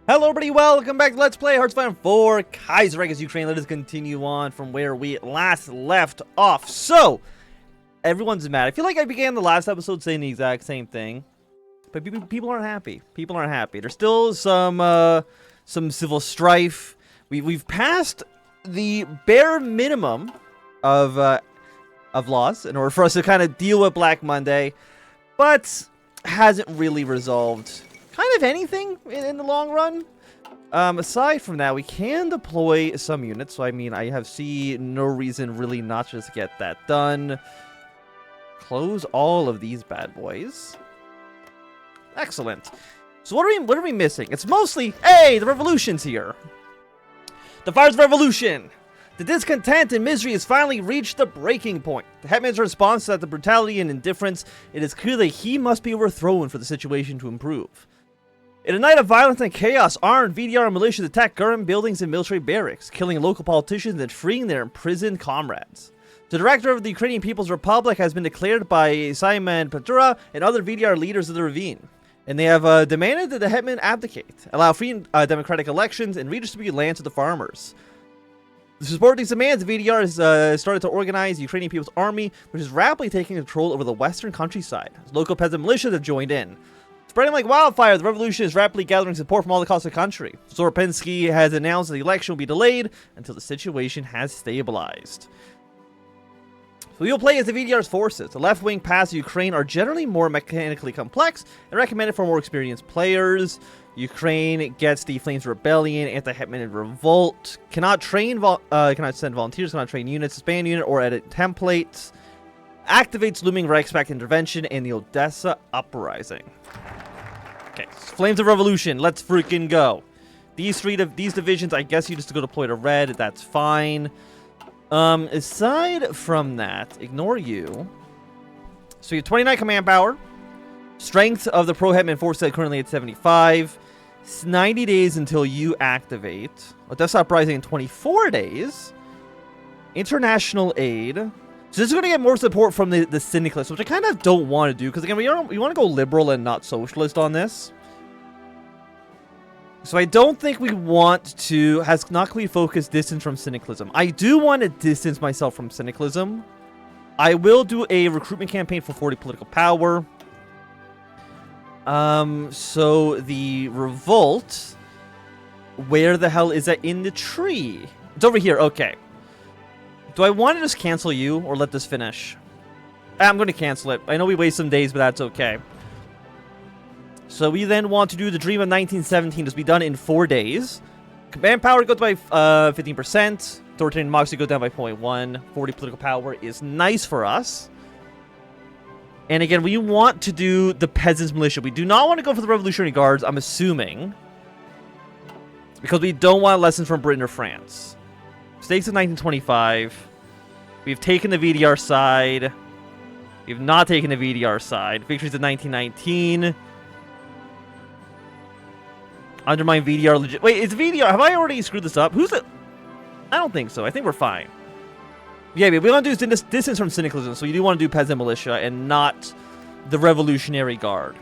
Hello everybody, welcome back to Let's Play Hearts of Iron 4 Kaiserreich as Ukraine. Let us continue on from where we last left off. So, everyone's mad. I feel like I began the last episode saying the exact same thing. But people aren't happy. People aren't happy. There's still some civil strife. We've passed the bare minimum of laws in order for us to kind of deal with Black Monday. But hasn't really resolved kind of anything in the long run. Aside from that, we can deploy some units. So, I mean, I see no reason really not to just get that done. Close all of these bad boys. Excellent. So what are we missing? It's mostly, hey, the revolution's here. The fires of revolution. The discontent and misery has finally reached the breaking point. The hetman's response to the brutality and indifference, it is clear that he must be overthrown for the situation to improve. In a night of violence and chaos, armed VDR militias attack government buildings and military barracks, killing local politicians and freeing their imprisoned comrades. The director of the Ukrainian People's Republic has been declared by Simon Petura and other VDR leaders of the ravine, and they have demanded that the hetman abdicate, allow free democratic elections, and redistribute land to the farmers. To support these demands, the VDR has started to organize the Ukrainian People's Army, which is rapidly taking control over the western countryside. Local peasant militias have joined in. Spreading like wildfire, the revolution is rapidly gathering support from all across the country. Zoropensky has announced that the election will be delayed until the situation has stabilized. So you'll play as the VDR's forces. The left-wing paths of Ukraine are generally more mechanically complex and recommended for more experienced players. Ukraine gets the Flames Rebellion, Anti-Hetman Revolt. Cannot send volunteers, cannot train units, expand unit, or edit templates. Activates looming Reichsback intervention and the Odessa uprising. Okay, Flames of Revolution, let's freaking go. These divisions, I guess you just go deploy to red, that's fine. Aside from that, ignore you. So you have 29 command power. Strength of the pro-hetman force currently at 75. It's 90 days until you activate. Odessa uprising in 24 days. International aid. So this is going to get more support from the syndicalists, which I kind of don't want to do, because again, we want to go liberal and not socialist on this. So I don't think we want to has not completely focused distance from syndicalism. I do want to distance myself from syndicalism. I will do a recruitment campaign for 40 political power. So the revolt, where the hell is that in the tree? It's over here. Okay. Do I want to just cancel you or let this finish? I'm going to cancel it. I know we waste some days, but that's okay. So we then want to do the Dream of 1917. Just be done in 4 days. Command power goes by 15%. Authoritarian democracy goes down by 0.1. 40 political power is nice for us. And again, we want to do the Peasants Militia. We do not want to go for the Revolutionary Guards, I'm assuming. Because we don't want lessons from Britain or France. Stakes of 1925. We've taken the VDR side. We've not taken the VDR side. Victories of 1919. Undermine VDR legit. Wait, is VDR? Have I already screwed this up? Who's the? I don't think so. I think we're fine. Yeah, we want to do distance from syndicalism, so you do want to do peasant militia and not the Revolutionary Guard.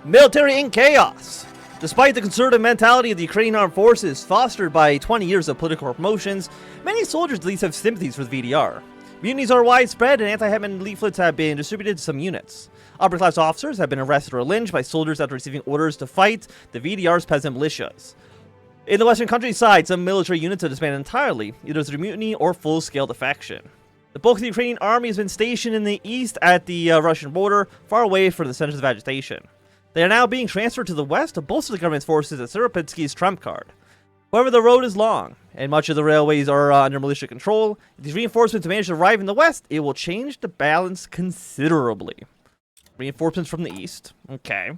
Military in chaos. Despite the conservative mentality of the Ukrainian armed forces, fostered by 20 years of political promotions, many soldiers at least have sympathies for the VDR. Mutinies are widespread, and anti-hetman leaflets have been distributed to some units. Upper-class officers have been arrested or lynched by soldiers after receiving orders to fight the VDR's peasant militias. In the western countryside, some military units have disbanded entirely, either through mutiny or full-scale defection. The bulk of the Ukrainian army has been stationed in the east at the Russian border, far away from the centers of agitation. They are now being transferred to the west to bolster the government's forces at Zoropensky's trump card. However, the road is long, and much of the railways are under militia control. If these reinforcements manage to arrive in the west, it will change the balance considerably. Reinforcements from the east. Okay.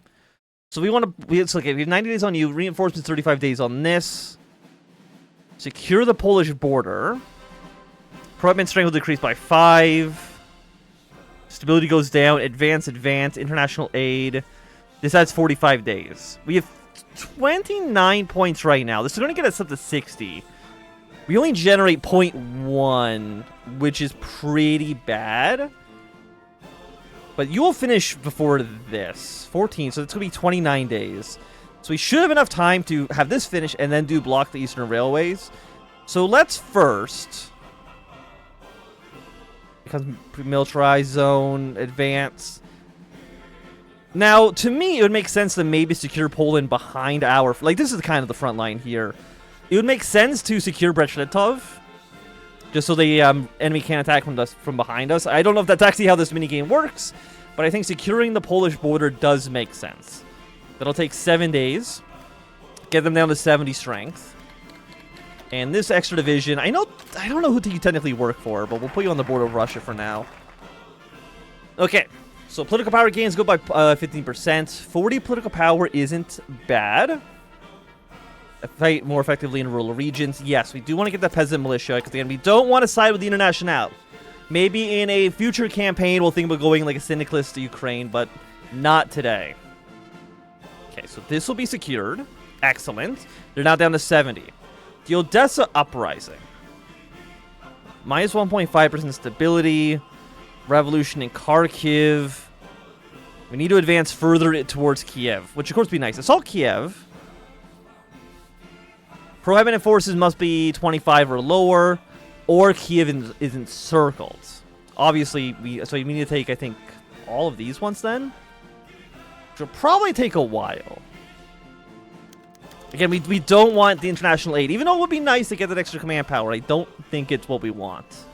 So we want to... we have 90 days on you. Reinforcements 35 days on this. Secure the Polish border. Pro-hetman strength will decrease by 5. Stability goes down. Advance. International aid. This adds 45 days. We have 29 points right now. This is going to get us up to 60. We only generate 0.1, which is pretty bad. But you will finish before this. 14, so it's going to be 29 days. So we should have enough time to have this finish and then do block the Eastern Railways. So let's first... Becomes militarized zone, advance. Now, to me, it would make sense to maybe secure Poland behind our... Like, this is kind of the front line here. It would make sense to secure Brest-Litov, just so the enemy can't attack from behind us. I don't know if that's actually how this minigame works, but I think securing the Polish border does make sense. That'll take 7 days. Get them down to 70 strength. And this extra division, I don't know who you technically work for, but we'll put you on the border of Russia for now. Okay, so political power gains go by 15%. 40 political power isn't bad. Fight more effectively in rural regions. Yes, we do want to get the peasant militia, because again, we don't want to side with the Internationale. Maybe in a future campaign, we'll think about going like a syndicalist to Ukraine, but not today. Okay, so this will be secured. Excellent. They're now down to 70. The Odessa uprising. Minus 1.5% stability. Revolution in Kharkiv. We need to advance further towards Kiev, which of course would be nice. Assault Kiev. Prohibited forces must be 25 or lower, or Kiev is encircled. Obviously, so we need to take, I think, all of these ones then. Which will probably take a while. Again, we don't want the international aid. Even though it would be nice to get that extra command power, I don't think it's what we want.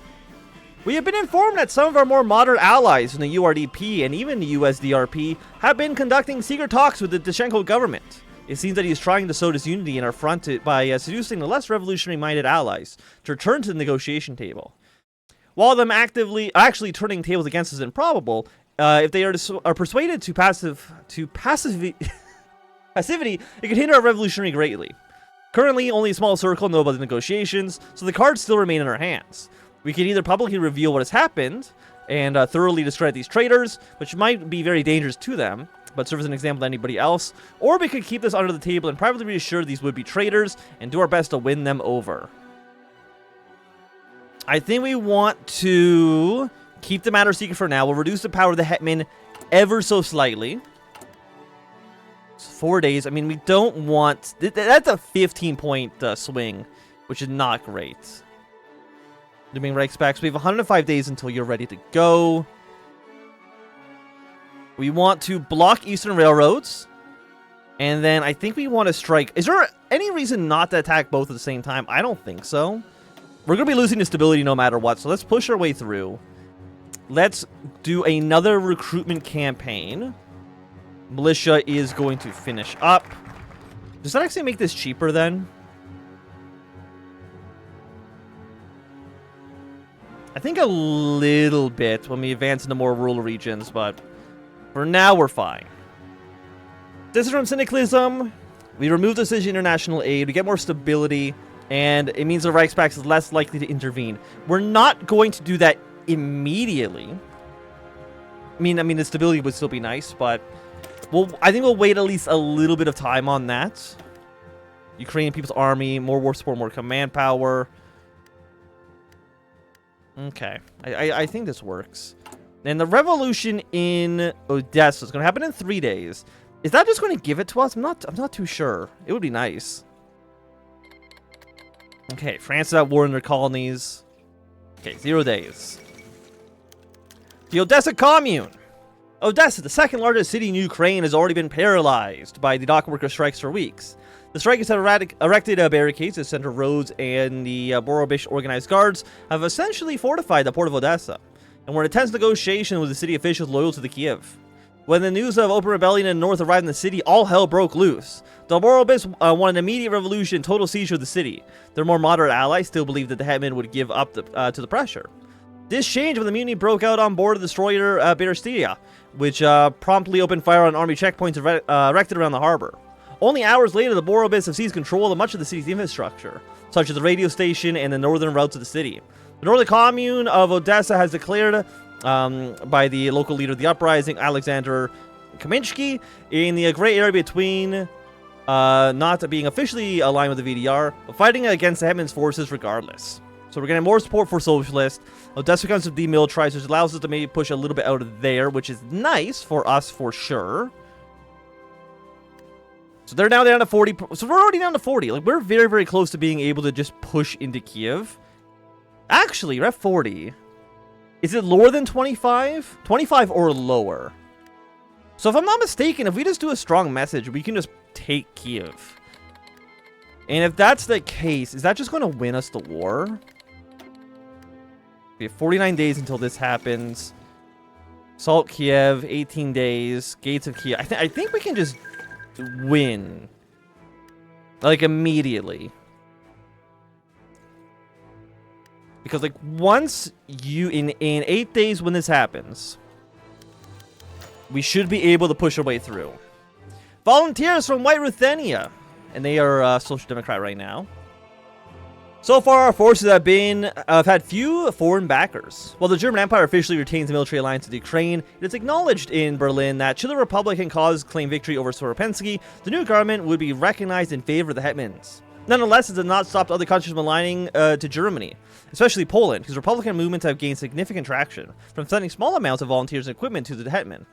We have been informed that some of our more moderate allies in the URDP and even the USDRP have been conducting secret talks with the Dyshenko government. It seems that he is trying to sow disunity in our front by seducing the less revolutionary-minded allies to return to the negotiation table. While them actually turning tables against us is improbable, if they are persuaded to passivity, it could hinder our revolutionary greatly. Currently, only a small circle know about the negotiations, so the cards still remain in our hands. We can either publicly reveal what has happened and thoroughly discredit these traitors, which might be very dangerous to them, but serve as an example to anybody else, or we could keep this under the table and privately reassure these would-be traitors and do our best to win them over. I think we want to keep the matter secret for now. We'll reduce the power of the Hetman ever so slightly. It's 4 days. I mean, we don't want... That's a 15-point swing, which is not great. Doing Reichspaks. We have 105 days until you're ready to go. We want to block Eastern Railroads. And then I think we want to strike... Is there any reason not to attack both at the same time? I don't think so. We're going to be losing the stability no matter what. So let's push our way through. Let's do another recruitment campaign. Militia is going to finish up. Does that actually make this cheaper then? I think a little bit when we advance into more rural regions, but for now we're fine. This is from Syndicalism. We remove decision international aid. We get more stability, and it means the Reichspakt is less likely to intervene. We're not going to do that immediately. I mean, the stability would still be nice, but I think we'll wait at least a little bit of time on that. Ukrainian People's Army, more war support, more command power. Okay, I think this works. And the revolution in Odessa is going to happen in 3 days. Is that just going to give it to us? I'm not too sure. It would be nice. Okay, France is at war in their colonies. Okay, 0 days. The Odessa Commune. Odessa, the second largest city in Ukraine, has already been paralyzed by the dock worker strikes for weeks. The strikers have erected barricades at center roads, and the Borobish organized guards have essentially fortified the port of Odessa, and were in intense negotiation with the city officials loyal to the Kiev. When the news of open rebellion in the north arrived in the city, all hell broke loose. The Borobish won an immediate revolution, total seizure of the city. Their more moderate allies still believed that the hetman would give up to the pressure. This changed when the mutiny broke out on board the destroyer Berestia, which promptly opened fire on army checkpoints erected around the harbor. Only hours later, the Borobish have seized control of much of the city's infrastructure, such as the radio station and the northern routes of the city. The northern commune of Odessa has declared, by the local leader of the uprising, Alexander Kaminsky, in the gray area between not being officially aligned with the VDR, but fighting against the hetman's forces regardless. So we're getting more support for socialist. Odessa becomes demilitarized, which allows us to maybe push a little bit out of there, which is nice for us for sure. So they're now down to 40. So we're already down to 40. Like, we're very, very close to being able to just push into Kiev. Actually, we're at 40. Is it lower than 25? 25 or lower. So if I'm not mistaken, if we just do a strong message, we can just take Kiev. And if that's the case, is that just going to win us the war? We have 49 days until this happens. Assault Kiev, 18 days. Gates of Kiev. I think we can just win. Like, immediately. Because, like, once you... In 8 days when this happens, we should be able to push our way through. Volunteers from White Ruthenia. And they are Social Democrat right now. So far, our forces have had few foreign backers. While the German Empire officially retains the military alliance with Ukraine, it is acknowledged in Berlin that should the Republican cause claim victory over Soropensky, the new government would be recognized in favor of the hetmans. Nonetheless, it did not stop other countries from aligning to Germany, especially Poland, because Republican movements have gained significant traction from sending small amounts of volunteers and equipment to the hetman.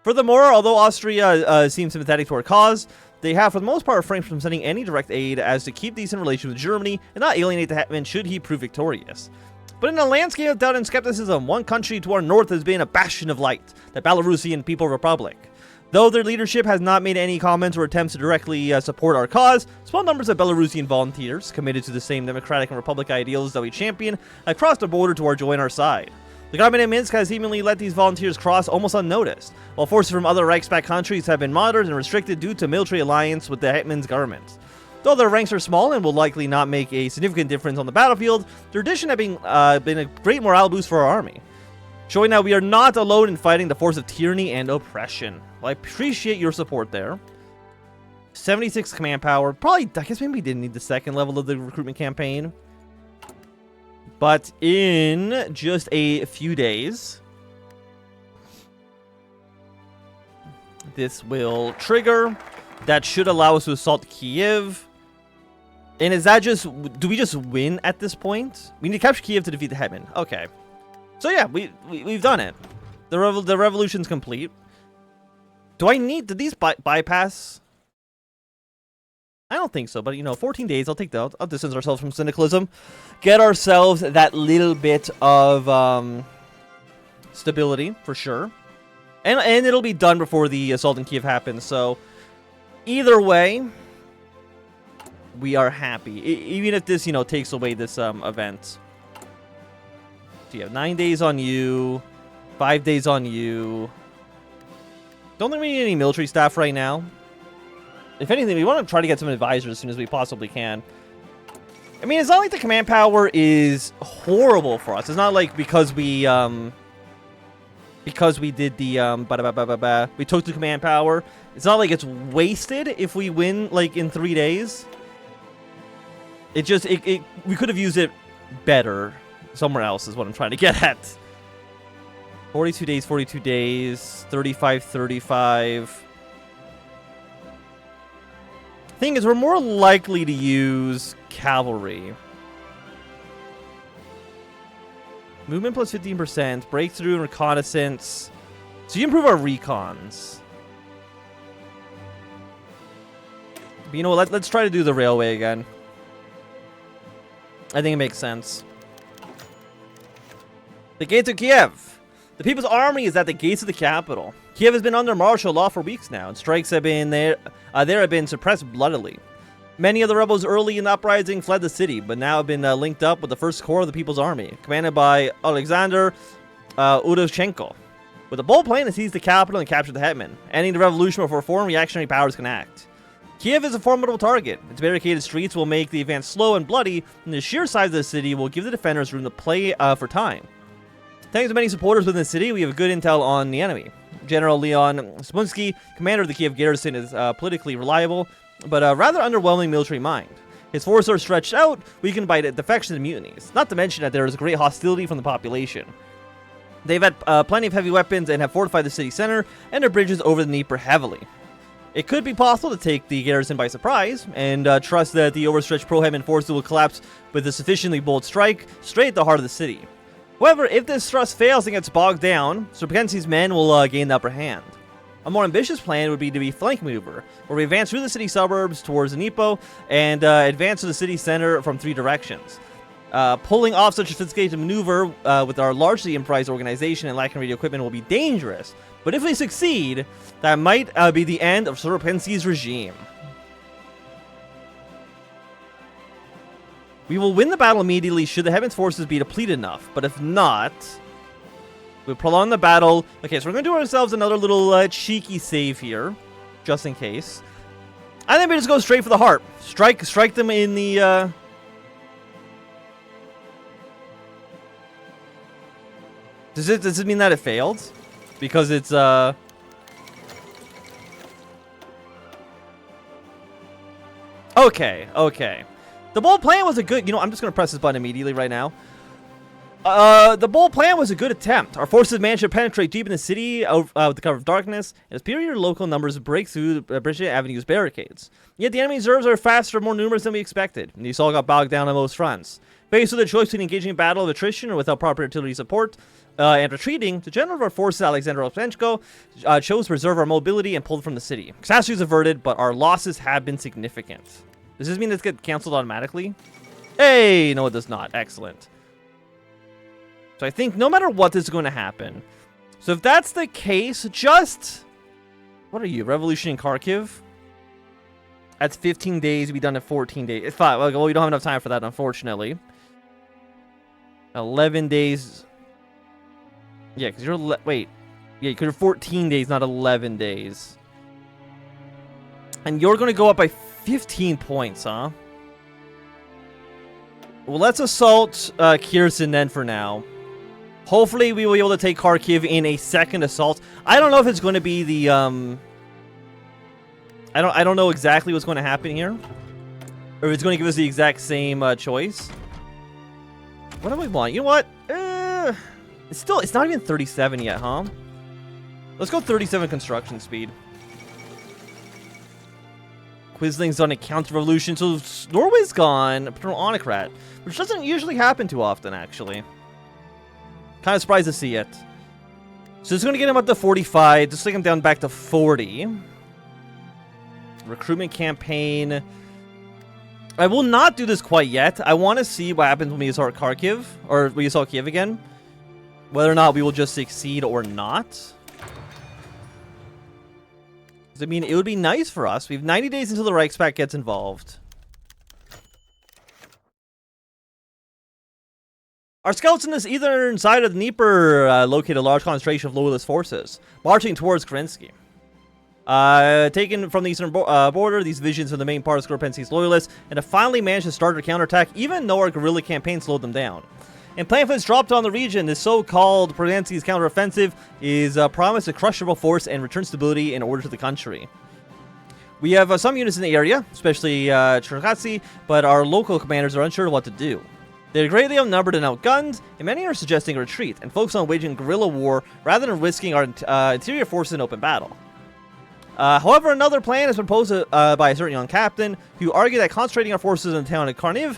Furthermore, although Austria seems sympathetic to our cause, they have for the most part refrained from sending any direct aid as to keep decent relations with Germany and not alienate the hetman should he prove victorious. But in a landscape of doubt and skepticism, one country to our north has been a bastion of light, the Belarusian People Republic. Though their leadership has not made any comments or attempts to directly support our cause, small numbers of Belarusian volunteers, committed to the same democratic and republic ideals that we champion, have crossed the border to join our side. The government in Minsk has seemingly let these volunteers cross almost unnoticed, while forces from other Reichspark countries have been monitored and restricted due to military alliance with the hetman's government. Though their ranks are small and will likely not make a significant difference on the battlefield, their addition has been a great morale boost for our army, showing that we are not alone in fighting the force of tyranny and oppression. Well, I appreciate your support there. 76 command power. Probably, I guess maybe we didn't need the second level of the recruitment campaign. But in just a few days, this will trigger. That should allow us to assault Kiev. And is that just... Do we just win at this point? We need to capture Kiev to defeat the hetman. Okay. So yeah, we've done it. The revolution's complete. Do I need... Did these bypass... I don't think so, but, you know, 14 days, I'll take that. I'll distance ourselves from syndicalism. Get ourselves that little bit of stability, for sure. And it'll be done before the assault in Kiev happens, so... Either way, we are happy. Even if this, you know, takes away this event. So you have 9 days on you, 5 days on you. Don't think we need any military staff right now. If anything, we want to try to get some advisors as soon as we possibly can. I mean, it's not like the command power is horrible for us. It's not like because we did the we took the command power. It's not like it's wasted if we win like in 3 days. It just we could have used it better somewhere else is what I'm trying to get at. 42 days, 42 days, 35, 35. Thing is, we're more likely to use cavalry. Movement plus 15%, breakthrough and reconnaissance. So you improve our recons. But you know what, let's try to do the railway again. I think it makes sense. The gates of Kiev. The People's Army is at the gates of the capital. Kiev has been under martial law for weeks now, and strikes have been there have been suppressed bloodily. Many of the rebels early in the uprising fled the city, but now have been linked up with the First Corps of the People's Army, commanded by Alexander Udovchenko, with a bold plan to seize the capital and capture the hetman, ending the revolution before foreign reactionary powers can act. Kiev is a formidable target. Its barricaded streets will make the advance slow and bloody, and the sheer size of the city will give the defenders room to play for time. Thanks to many supporters within the city, we have good intel on the enemy. General Leon Smunsky, commander of the Kiev garrison, is politically reliable, but a rather underwhelming military mind. His forces are stretched out, weakened by defections and mutinies, not to mention that there is great hostility from the population. They've had plenty of heavy weapons and have fortified the city center and their bridges over the Dnieper heavily. It could be possible to take the garrison by surprise and trust that the overstretched Proheim forces will collapse with a sufficiently bold strike straight at the heart of the city. However, if this thrust fails and gets bogged down, Serpenski's men will gain the upper hand. A more ambitious plan would be to be flank maneuver, where we advance through the city suburbs towards Dnipro and advance to the city center from 3 directions. Pulling off such a sophisticated maneuver with our largely improvised organization and lacking radio equipment will be dangerous, but if we succeed, that might be the end of Serpenski's regime. We will win the battle immediately should the Heaven's forces be depleted enough, but if not, we'll prolong the battle. Okay, so we're going to do ourselves another little cheeky save here, just in case. I think we just go straight for the heart. Strike them in the... Does it mean that it failed? Because it's, Okay. The bold plan was a good... You know, I'm just going to press this button immediately right now. The bold plan was a good attempt. Our forces managed to penetrate deep in the city with the cover of darkness, and superior local numbers break through the British Avenue's barricades. Yet the enemy reserves are faster and more numerous than we expected, and these all got bogged down on most fronts. Faced with a choice between engaging in battle of attrition or without proper artillery support, and retreating, the general of our forces, Alexander Olenko, chose to preserve our mobility and pulled from the city. Catastrophe is averted, but our losses have been significant. Does this mean this gets cancelled automatically? Hey, no it does not. Excellent. So I think no matter what, this is going to happen. So if that's the case, just... What are you, Revolution in Kharkiv? That's 15 days, we done in 14 days. It's fine. Well, we don't have enough time for that, unfortunately. 11 days... Yeah, because you're... Wait. Yeah, because you're 14 days, not 11 days. And you're going to go up by 15 points, huh? Well, let's assault Kherson then for now. Hopefully, we will be able to take Kharkiv in a second assault. I don't know if it's going to be the... I don't know exactly what's going to happen here. Or if it's going to give us the exact same choice. What do we want? You know what? It's not even 37 yet, huh? Let's go 37 construction speed. Quisling's done a counter-revolution, so Norway's gone paternal autocrat, which doesn't usually happen too often, actually. Kind of surprised to see it. So it's going to get him up to 45, just take him down back to 40. Recruitment campaign. I will not do this quite yet. I want to see what happens when we assault Kharkiv, or we assault Kiev again. Whether or not we will just succeed or not. I mean, it would be nice for us. We have 90 days until the Reichspakt gets involved. Our scouts in this eastern side of the Dnieper locate a large concentration of loyalist forces, marching towards Kerensky. Taken from the eastern border, these divisions are the main part of Serpenski's loyalists, and have finally managed to start their counterattack, even though our guerrilla campaign slowed them down. And pamphlets dropped on the region, this so-called Kerensky's counteroffensive is a promise to crush rebel force and return stability in order to the country. We have some units in the area, especially Cherkasy, but our local commanders are unsure what to do. They're greatly outnumbered and outgunned, and many are suggesting a retreat and focus on waging guerrilla war rather than risking our interior forces in open battle. However, another plan is proposed by a certain young captain who argued that concentrating our forces in the town of Karniv,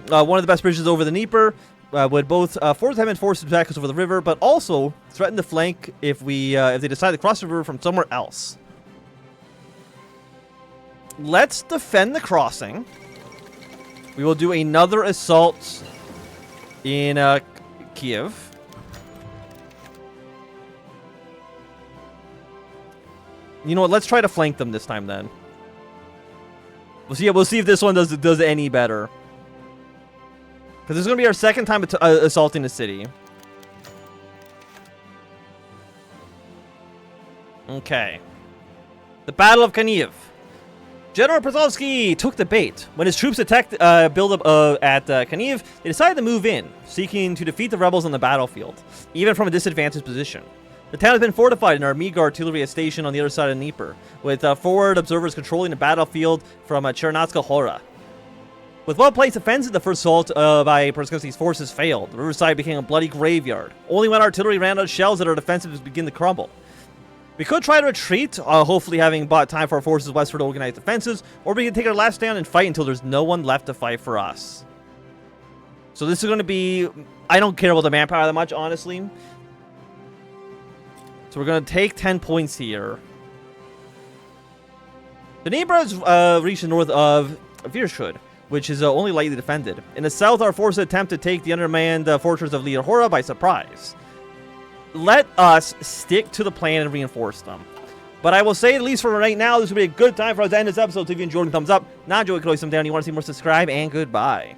one of the best bridges over the Dnieper, would both force them and force attack us over the river, but also threaten to flank if they decide to cross the river from somewhere else. Let's defend the crossing. We will do another assault in Kiev. You know what? Let's try to flank them this time then. We'll see if this one does any better. Because this is going to be our second time assaulting the city. Okay. The Battle of Kiev. General Przewalski took the bait. When his troops attacked build-up at Kiev, they decided to move in, seeking to defeat the rebels on the battlefield, even from a disadvantaged position. The town has been fortified, and our MEAG artillery is stationed on the other side of Dnieper, with forward observers controlling the battlefield from Chernatska Hora. With well-placed defenses, the first assault by Przewalski's forces failed. The riverside became a bloody graveyard. Only when artillery ran out of shells did our defenses begin to crumble. We could try to retreat, hopefully having bought time for our forces westward to organize defenses, or we can take our last stand and fight until there's no one left to fight for us. So this is going to be... I don't care about the manpower that much, honestly. So we're going to take 10 points here. The Dnieper has reached the north of Virshud, which is only lightly defended. In the south, our forces attempt to take the undermanned fortress of Liahora by surprise. Let us stick to the plan and reinforce them. But I will say, at least for right now, this will be a good time for us to end this episode. So if you enjoyed, thumbs up. Not enjoyed, click some down. You want to see more, subscribe, and goodbye.